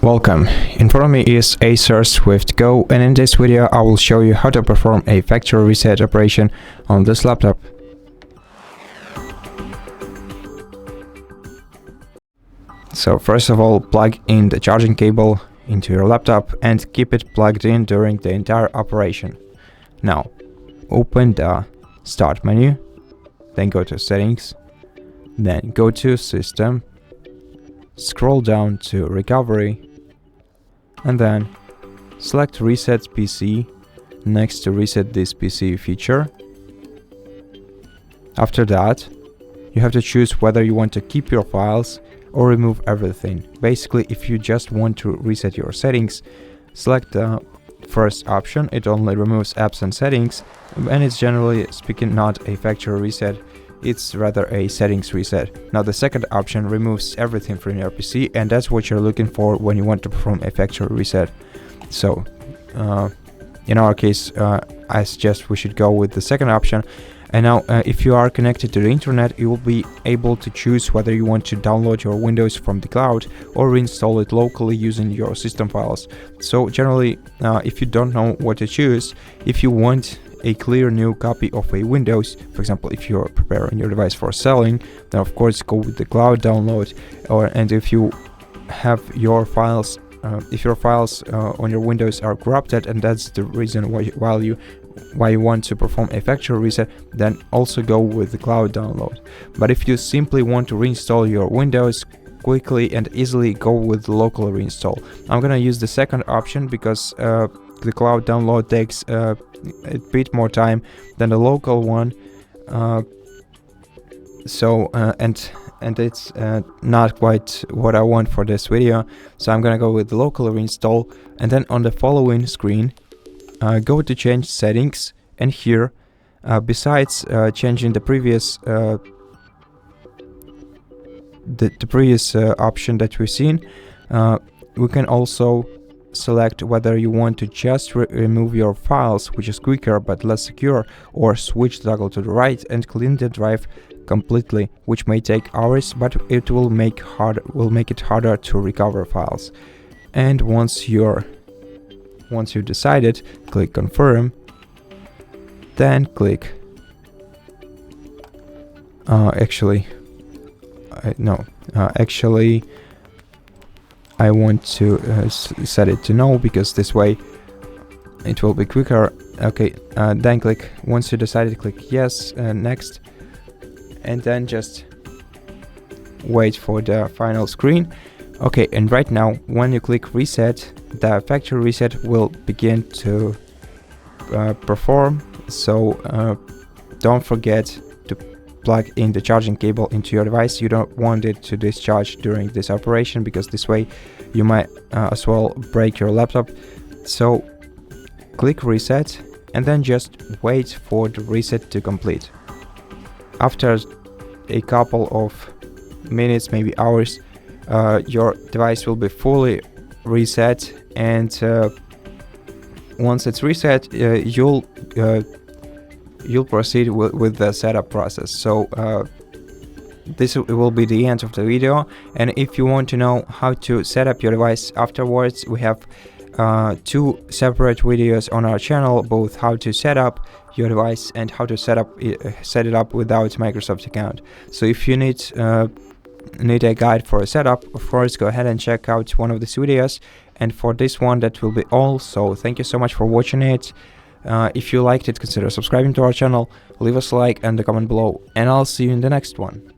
Welcome, in front of me is ACER Swift Go, and in this video I will show you how to perform a factory reset operation on this laptop. So first of all, plug in the charging cable into your laptop and keep it plugged in during the entire operation. Now, open the Start menu, then go to Settings, then go to System, scroll down to Recovery, and then select Reset PC next to Reset this PC feature. After that, you have to choose whether you want to keep your files or remove everything. Basically, if you just want to reset your settings, select the first option. It only removes apps and settings, and it's generally speaking not a factory reset, it's rather a settings reset. Now the second option removes everything from your PC, and that's what you're looking for when you want to perform a factory reset. So in our case, I suggest we should go with the second option. And now if you are connected to the internet, you will be able to choose whether you want to download your Windows from the cloud or reinstall it locally using your system files. So generally, if you don't know what to choose, if you want a clear new copy of a Windows, for example, if you're preparing your device for selling, then of course go with the cloud download. And if you have your files, if your files on your Windows are corrupted, and that's the reason why you want to perform a factory reset, then also go with the cloud download. But if you simply want to reinstall your Windows quickly and easily, go with the local reinstall. I'm gonna use the second option because the cloud download takes a bit more time than the local one, and it's not quite what I want for this video, so I'm gonna go with the local reinstall. And then on the following screen, go to change settings, and here besides changing the previous option that we've seen, we can also select whether you want to just remove your files, which is quicker but less secure, or switch the toggle to the right and clean the drive completely, which may take hours, but it will make it harder to recover files. And once you decided, click confirm, then click I want to set it to no, because this way it will be quicker. Okay, then once you decided, click yes, next, and then just wait for the final screen. Okay, and right now when you click reset, the factory reset will begin to perform. So don't forget to plug in the charging cable into your device. You don't want it to discharge during this operation, because this way you might as well break your laptop. So click reset and then just wait for the reset to complete. After a couple of minutes, maybe hours, your device will be fully reset, and once it's reset, you'll proceed with the setup process. So this will be the end of the video, and if you want to know how to set up your device afterwards, we have two separate videos on our channel, both how to set up your device and how to set it up without Microsoft account. So if you need a guide for a setup, of course go ahead and check out one of these videos. And for this one, that will be all. So thank you so much for watching it. If you liked it, consider subscribing to our channel, leave us a like and a comment below, and I'll see you in the next one.